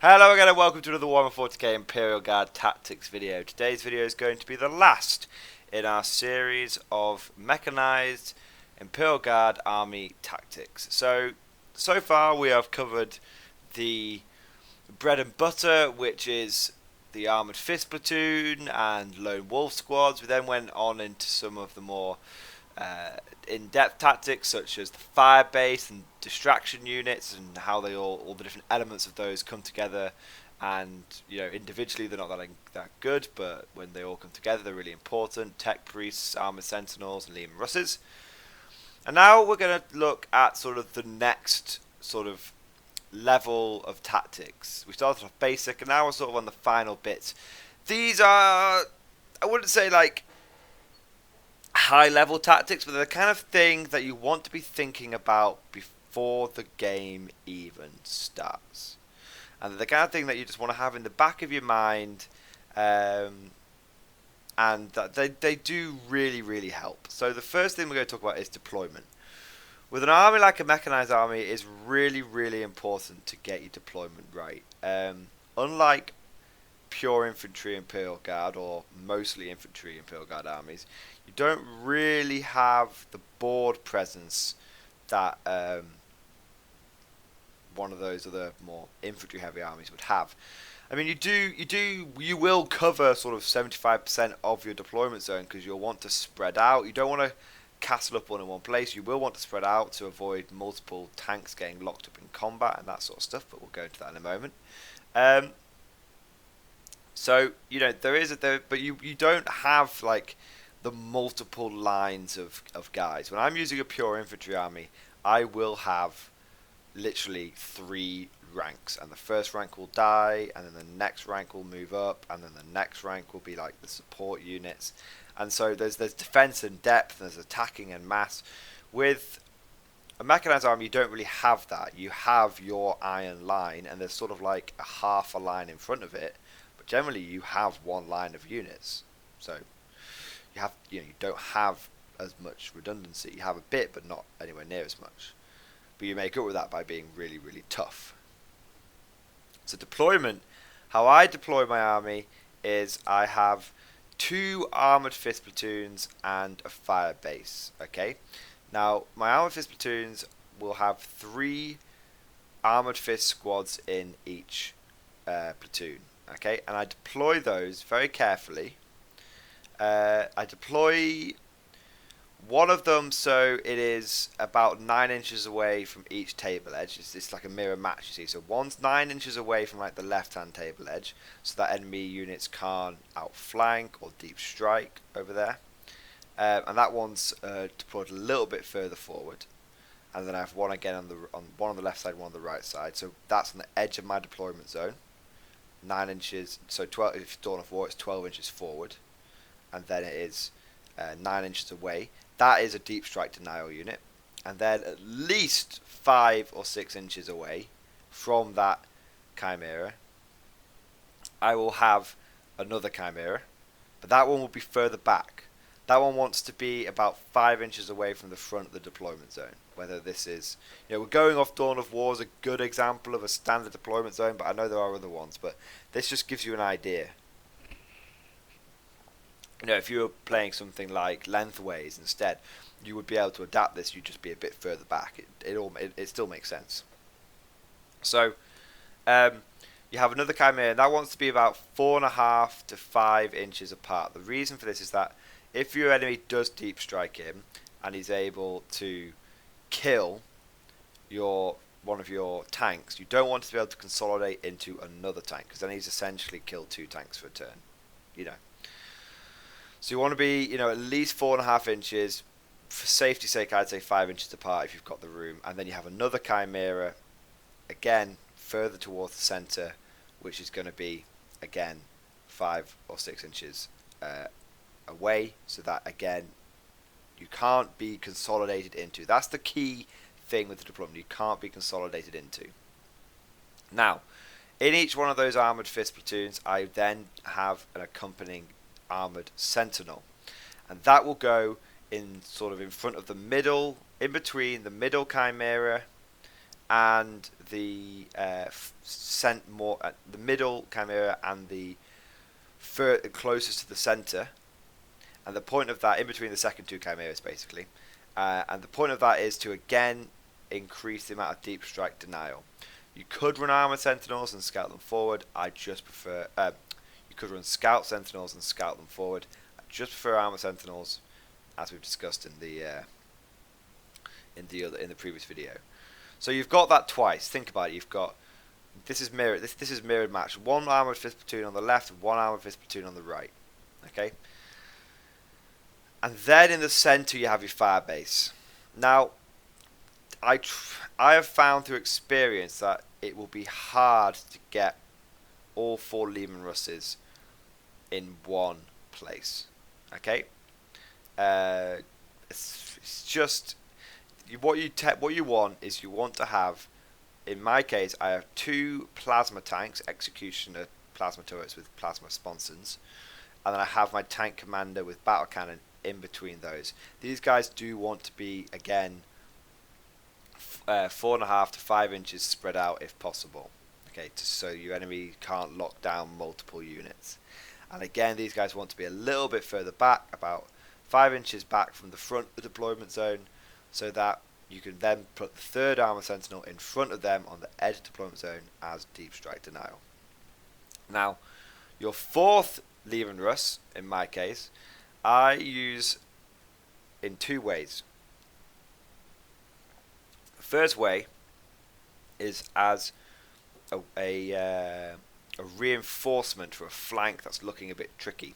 Hello again and welcome to another Warhammer 40k Imperial Guard Tactics video. Today's video is going to be the last in our series of Mechanized Imperial Guard Army Tactics. So far we have covered the bread and butter, which is the Armoured Fist Platoon and Lone Wolf Squads. We then went on into some of the more in-depth tactics such as the fire base and distraction units and how they all the different elements of those come together, and individually they're not that good, but when they all come together they're really important. Tech priests, armored sentinels and Lehmann Russes. And now we're going to look at sort of the next sort of level of tactics. We started off basic and now we're sort of on the final bits. These are, I wouldn't say like high level tactics, but they're the kind of thing that you want to be thinking about before the game even starts, and they're the kind of thing that you just want to have in the back of your mind, and that they do really help. So the first thing we're going to talk about is deployment. With an army like a mechanized army, it's really important to get your deployment right. Unlike pure infantry Imperial Guard, or mostly infantry Imperial Guard armies, you don't really have the board presence that one of those other more infantry heavy armies would have. I mean, you will cover sort of 75% of your deployment zone because you'll want to spread out. You don't want to castle up all in one place. You will want to spread out to avoid multiple tanks getting locked up in combat and that sort of stuff, but we'll go into that in a moment. So but you don't have like the multiple lines of guys. When I'm using a pure infantry army, I will have literally 3 ranks, and the first rank will die, and then the next rank will move up, and then the next rank will be like the support units. And so there's defense and depth, and there's attacking and mass. With a mechanized army, you don't really have that. You have your iron line, and there's sort of like a half a line in front of it. Generally, you have one line of units, so you don't have as much redundancy. You have a bit, but not anywhere near as much. But you make up with that by being really tough. So deployment, how I deploy my army is I have 2 armored fist platoons and a fire base. Okay, now my armored fist platoons will have 3 armored fist squads in each platoon. Okay, and I deploy those very carefully. I deploy one of them so it is about 9 inches away from each table edge. It's like a mirror match, you see. So one's 9 inches away from like the left-hand table edge, so that enemy units can't outflank or deep strike over there. And that one's deployed a little bit further forward. And then I have one again on one on the left side, one on the right side. So that's on the edge of my deployment zone. 9 inches, so 12. If Dawn of War, it's 12 inches forward, and then it is 9 inches away. That is a deep strike denial unit, and then at least 5 or 6 inches away from that chimera, I will have another chimera, but that one will be further back. That one wants to be about 5 inches away from the front of the deployment zone. Whether this is, we're going off Dawn of War as a good example of a standard deployment zone, but I know there are other ones, but this just gives you an idea. If you were playing something like lengthways instead, you would be able to adapt this. You'd just be a bit further back. It still makes sense. So you have another chimera, and that wants to be about 4.5 to 5 inches apart. The reason for this is that if your enemy does deep strike him and he's able to kill one of your tanks, you don't want to be able to consolidate into another tank, because then he's essentially killed 2 tanks for a turn. So you want to be at least 4.5 inches. For safety's sake, I'd say 5 inches apart if you've got the room. And then you have another chimera, again further towards the center, which is going to be again 5 or 6 inches away, so that again you can't be consolidated into. That's the key thing with the deployment. You can't be consolidated into. Now, in each one of those armored fist platoons, I then have an accompanying armored sentinel, and that will go in sort of in front of the middle, in between the middle chimera and the the middle chimera and the closest to the center. And the point of that, in between the second two chimeras, basically, and the point of that is to again increase the amount of deep strike denial. You could run armor sentinels and scout them forward. I just prefer. You could run scout sentinels and scout them forward. I just prefer armor sentinels, as we've discussed in the previous video. So you've got that twice. Think about it. You've got this is mirrored. This is mirrored match. One armored fifth platoon on the left, and one armored fifth platoon on the right. Okay. And then in the center you have your fire base. Now, I have found through experience that it will be hard to get all 4 Lehmann Russes in one place. Okay, it's just what you want is you want to have. In my case, I have 2 plasma tanks, executioner plasma turrets with plasma sponsons, and then I have my tank commander with battle cannon in between those. These guys do want to be again 4.5 to 5 inches spread out if possible. Okay, so your enemy can't lock down multiple units. And again, these guys want to be a little bit further back, about 5 inches back from the front of the deployment zone, so that you can then put the 3rd armor sentinel in front of them on the edge of the deployment zone as deep strike denial. Now, your 4th Lehmann Russ, in my case, I use in 2 ways. The first way is as a reinforcement for a flank that's looking a bit tricky.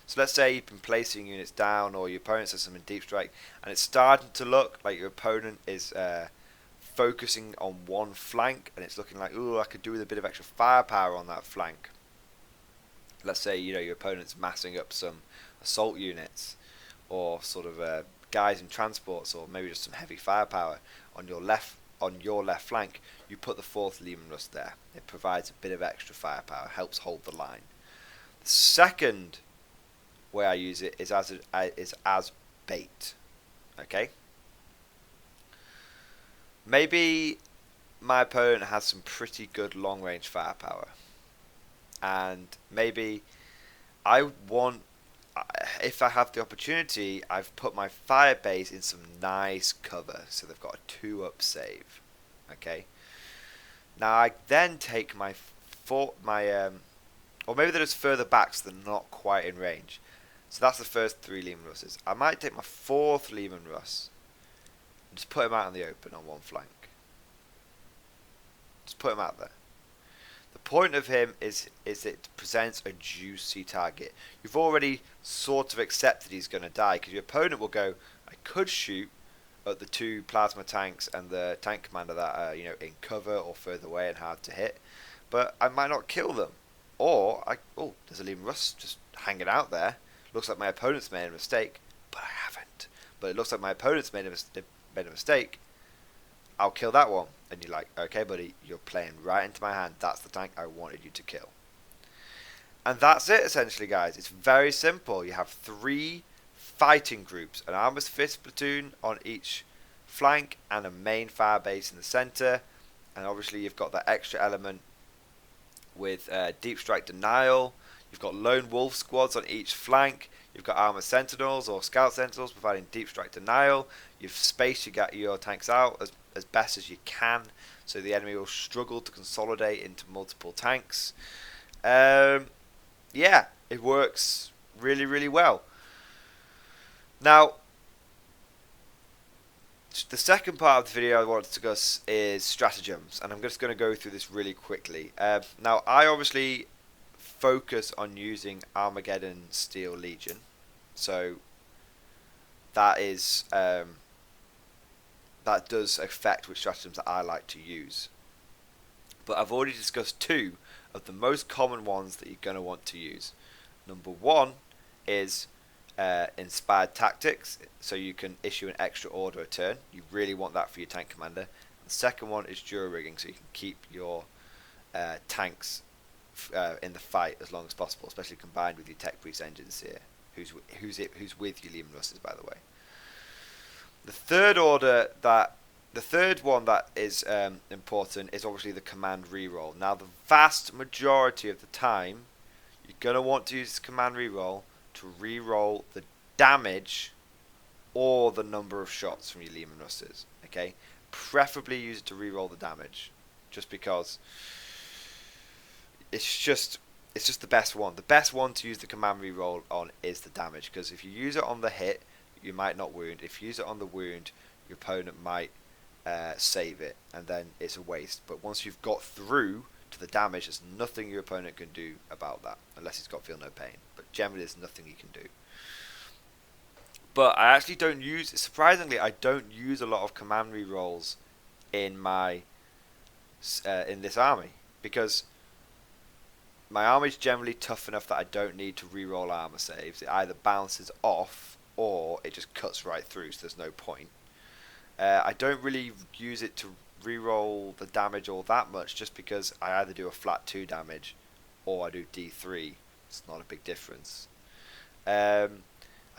So let's say you've been placing units down, or your opponent says something deep strike, and it's starting to look like your opponent is focusing on one flank, and it's looking like, ooh, I could do with a bit of extra firepower on that flank. Let's say your opponent's massing up some assault units, or sort of guys in transports, or maybe just some heavy firepower on your left flank. You put the 4th Lehmann Russ there. It provides a bit of extra firepower, helps hold the line. The second way I use it is as bait. Okay. Maybe my opponent has some pretty good long range firepower, and maybe I want, if I have the opportunity, I've put my fire base in some nice cover, so they've got a 2-up save. Okay. Now I then take or maybe they're just further back, so they're not quite in range. So that's the first 3 Lehmann Russes. I might take my 4th Lehmann Russ and just put him out in the open on one flank. Just put him out there. The point of him is it presents a juicy target. You've already sort of accepted he's going to die, because your opponent will go, I could shoot at the 2 plasma tanks and the tank commander that are in cover or further away and hard to hit, but I might not kill them. Or there's a Lehmann Russ just hanging out there. Looks like my opponent's made a mistake, but I haven't. But it looks like my opponent's made a mistake. I'll kill that one. And you're like, okay, buddy, you're playing right into my hand. That's the tank I wanted you to kill. And that's it, essentially, guys. It's very simple. You have 3 fighting groups, an armored 5th platoon on each flank, and a main fire base in the center. And obviously, you've got that extra element with deep strike denial. You've got lone wolf squads on each flank. You've got armored sentinels or scout sentinels providing deep strike denial. You've spaced your tanks out as best as you can, so the enemy will struggle to consolidate into multiple tanks. Yeah, it works really, really well. Now, the second part of the video I want to discuss is stratagems, and I'm just going to go through this really quickly. Now, I obviously focus on using Armageddon Steel Legion, so that is that does affect which stratagems that I like to use. But I've already discussed 2 of the most common ones that you're going to want to use. Number 1 is inspired tactics, so you can issue an extra order a turn. You really want that for your tank commander. The second one is dual rigging, so you can keep your tanks in the fight as long as possible, especially combined with your tech priest engines here, who's with your Lehmann Russes, by the way. The third order that The third one that is important is obviously the command reroll. Now, the vast majority of the time, you're going to want to use the command reroll to reroll the damage or the number of shots from your Lehmann Russes. Okay, preferably use it to reroll the damage, just because it's just the best one. The best one to use the command reroll on is the damage, because if you use it on the hit, you might not wound. If you use it on the wound, your opponent might save it, and then it's a waste. But once you've got through to the damage, there's nothing your opponent can do about that, unless he's got feel no pain. But generally, there's nothing he can do. But I actually don't use, surprisingly, I don't use a lot of command rerolls in my in this army, because my army's generally tough enough that I don't need to reroll armor saves. It either bounces off or it just cuts right through, so there's no point. I don't really use it to reroll the damage all that much, just because I either do a flat 2 damage or I do D3. It's not a big difference. I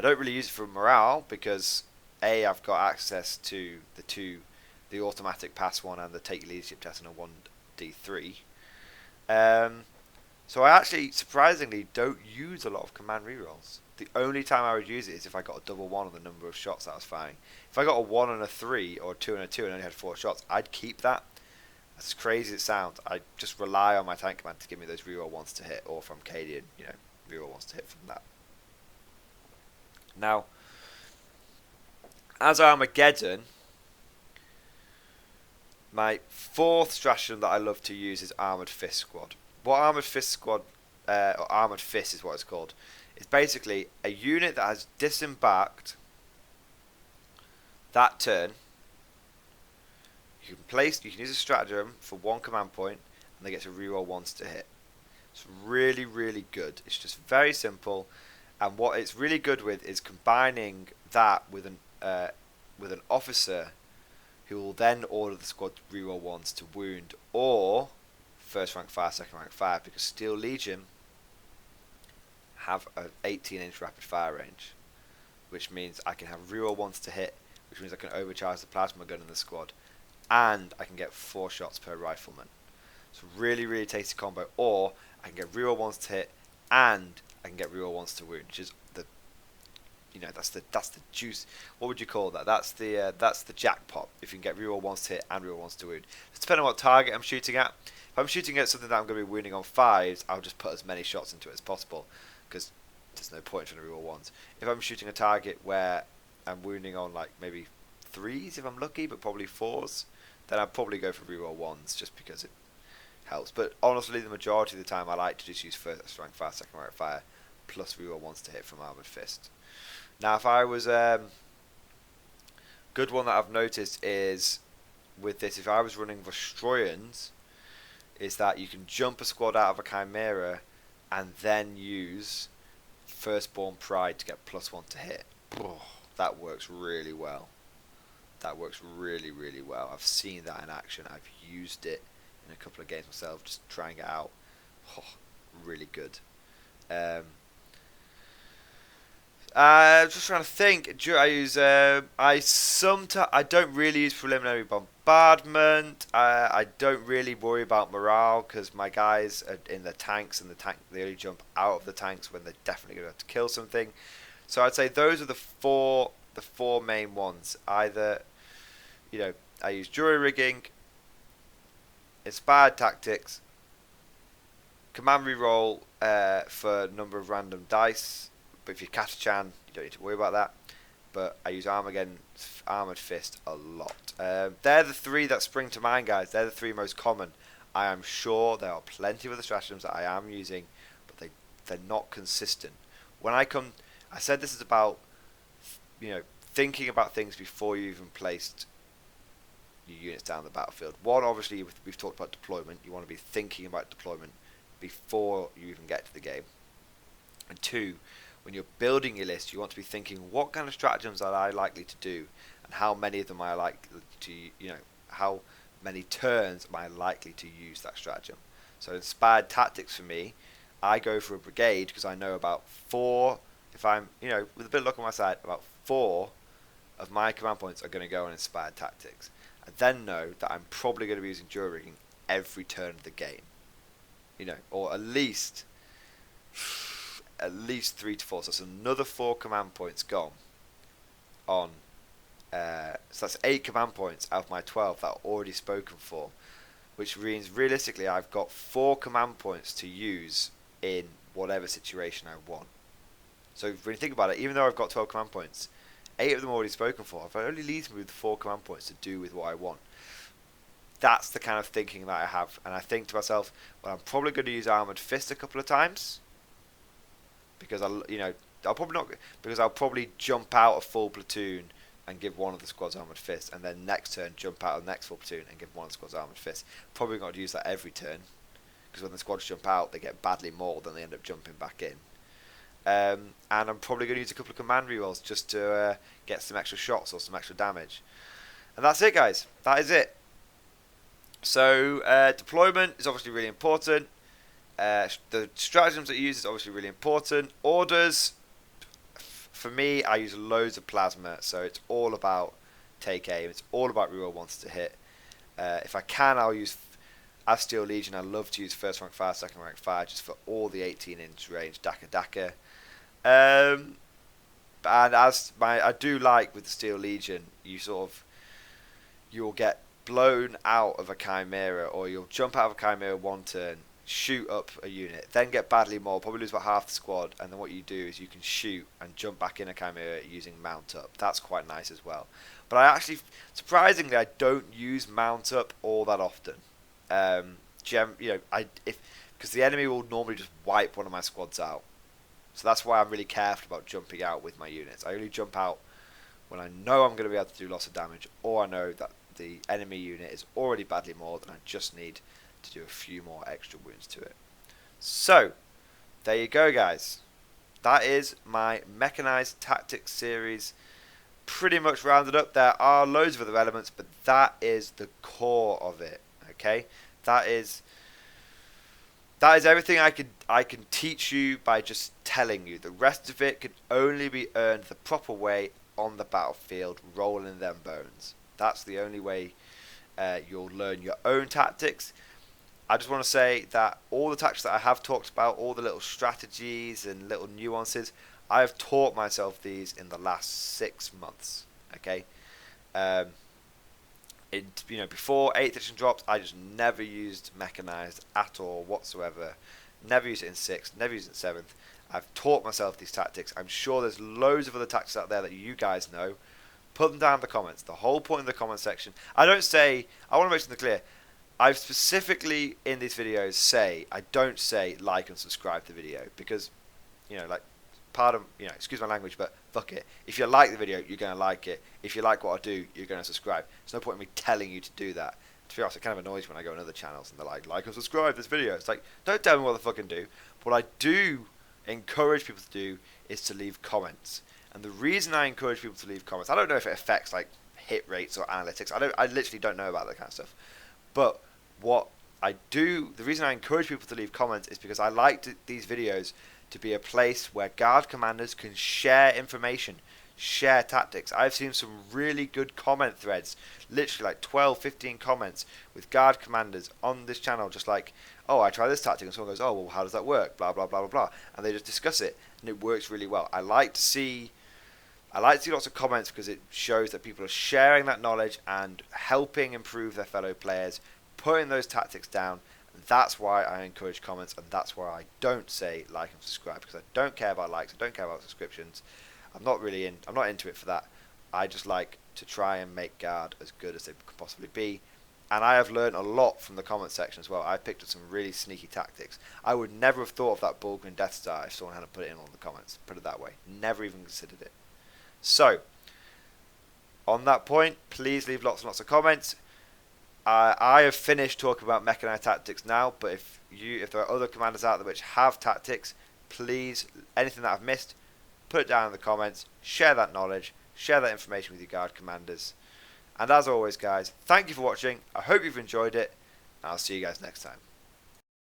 don't really use it for morale because A, I've got access to the automatic pass one and the take leadership test on a 1d3. So I actually surprisingly don't use a lot of command rerolls. The only time I would use it is if I got a double 1 on the number of shots that I was firing. If I got a 1 and a 3 or a 2 and a 2 and only had 4 shots, I'd keep that. As crazy as it sounds, I just rely on my tank command to give me those reroll ones to hit, or from Cadian, reroll ones to hit from that. Now, as Armageddon, my fourth stratagem that I love to use is Armoured Fist Squad. What Armoured Fist Squad, or Armoured Fist is what it's called, is basically a unit that has disembarked that turn. You can use a stratagem for 1 command point, and they get to reroll ones to hit. It's really, really good. It's just very simple. And what it's really good with is combining that with an officer who will then order the squad to reroll ones to wound, or first rank fire, second rank fire, because Steel Legion have an 18-inch rapid fire range, which means I can have reroll ones to hit, which means I can overcharge the plasma gun in the squad, and I can get 4 shots per rifleman. It's a really, really tasty combo. Or I can get reroll ones to hit, and I can get reroll ones to wound, which is that's the juice. What would you call that? That's the jackpot. If you can get reroll ones to hit and reroll ones to wound. It's depending on what target I'm shooting at. If I'm shooting at something that I'm going to be wounding on 5s, I'll just put as many shots into it as possible, because there's no point in trying to reroll ones. If I'm shooting a target where I'm wounding on like maybe 3s if I'm lucky, but probably 4s, then I'd probably go for reroll ones just because it helps. But honestly, the majority of the time I like to just use first rank fire, second rank fire, plus reroll ones to hit from Armoured Fist. Now, if I was good one that I've noticed is with this, if I was running Destroyans, is that you can jump a squad out of a Chimera and then use Firstborn Pride to get +1 to hit. That works really well. That works really, really well. I've seen that in action. I've used it in a couple of games myself, just trying it out. Really good. Just trying to think. I don't really use preliminary bombardment. I don't really worry about morale because my guys are in the tanks, and they only jump out of the tanks when they're definitely going to have to kill something. So I'd say those are the four main ones. Either, I use jury rigging, inspired tactics, command reroll for number of random dice. But if you're Katachan, you don't need to worry about that. But I use Armoured Fist a lot. They're the 3 that spring to mind, guys. They're the 3 most common. I am sure there are plenty of other stratagems that I am using, but they're not consistent. I said this is about, thinking about things before you even placed your units down the battlefield. One, obviously, we've talked about deployment. You want to be thinking about deployment before you even get to the game. And 2, when you're building your list, you want to be thinking, what kind of stratagems are I likely to do, and how many of them am I likely to, how many turns am I likely to use that stratagem. So inspired tactics for me, I go for a brigade because I know about 4, if I'm, with a bit of luck on my side, about 4 of my command points are going to go on inspired tactics. I then know that I'm probably going to be using jury rigging every turn of the game. You know, or at least 3 to 4. So that's another 4 command points gone on. So that's 8 command points out of my 12 that are already spoken for, which means realistically I've got 4 command points to use in whatever situation I want. So when you think about it, even though I've got 12 command points, 8 of them already spoken for. If I only leave me with 4 command points to do with what I want, that's the kind of thinking that I have. And I think to myself, well, I'm probably going to use Armored Fist a couple of times because I'll probably jump out a full platoon and give one of the squads Armored Fist, and then next turn jump out of the next full platoon and give one of the squads Armored Fist. Probably not to use that every turn because when the squads jump out, they get badly mauled and they end up jumping back in. And I'm probably going to use a couple of command rerolls just to get some extra shots or some extra damage. And that's it, guys. That is it. So deployment is obviously really important. The stratagems that you use is obviously really important. Orders, for me, I use loads of plasma, so it's all about take aim. It's all about reroll once to hit. If I can, I'll use, as Steel Legion, I love to use first rank fire, second rank fire, just for all the 18-inch range Daka. And I do like with the Steel Legion, you'll get blown out of a Chimera, or you'll jump out of a Chimera one turn, shoot up a unit, then get badly mauled, probably lose about half the squad, and then what you do is you can shoot and jump back in a Chimera using mount up. That's quite nice as well. But I actually, surprisingly, I don't use mount up all that often. Because the enemy will normally just wipe one of my squads out. So that's why I'm really careful about jumping out with my units. I only jump out when I know I'm going to be able to do lots of damage, or I know that the enemy unit is already badly mauled and I just need to do a few more extra wounds to it. So, there you go, guys. That is my Mechanized Tactics series pretty much rounded up. There are loads of other elements, but that is the core of it. Okay, that is everything I can teach you by just telling you. The rest of it can only be earned the proper way on the battlefield, rolling them bones. That's the only way you'll learn your own tactics. I just want to say that all the tactics that I have talked about, all the little strategies and little nuances, I have taught myself these in the last 6 months. Okay, before 8th edition dropped, I just never used Mechanized at all whatsoever. Never used it in 6th, never used it in 7th. I've taught myself these tactics. I'm sure there's loads of other tactics out there that you guys know. Put them down in the comments. The whole point in the comment section. I want to make something clear. I specifically in these videos I don't say like and subscribe to the video because, excuse my language, but fuck it. If you like the video, you're going to like it. If you like what I do, you're going to subscribe. There's no point in me telling you to do that. To be honest, it kind of annoys me when I go on other channels and they're like and subscribe to this video. It's like, don't tell me what to fucking do. What I do encourage people to do is to leave comments. And the reason I encourage people to leave comments, I don't know if it affects like hit rates or analytics. I literally don't know about that kind of stuff. But what I do, the reason I encourage people to leave comments is because I like these videos to be a place where guard commanders can share information, share tactics. I've seen some really good comment threads, literally like 12, 15 comments with guard commanders on this channel, just like, oh, I try this tactic, and someone goes, oh, well, how does that work? Blah, blah, blah, blah, blah. And they just discuss it, and it works really well. I like to see lots of comments because it shows that people are sharing that knowledge and helping improve their fellow players, putting those tactics down. And that's why I encourage comments, and that's why I don't say like and subscribe, because I don't care about likes, I don't care about subscriptions. I'm not into it for that. I just like to try and make guard as good as they could possibly be. And I have learned a lot from the comment section as well. I picked up some really sneaky tactics. I would never have thought of that Bulgarian Death Star if someone hadn't put it in all the comments. Put it that way. Never even considered it. So, on that point, please leave lots and lots of comments. I have finished talking about mechanized tactics now, but if there are other commanders out there which have tactics, please, anything that I've missed, put it down in the comments, share that knowledge, share that information with your guard commanders. And as always, guys, thank you for watching. I hope you've enjoyed it, and I'll see you guys next time.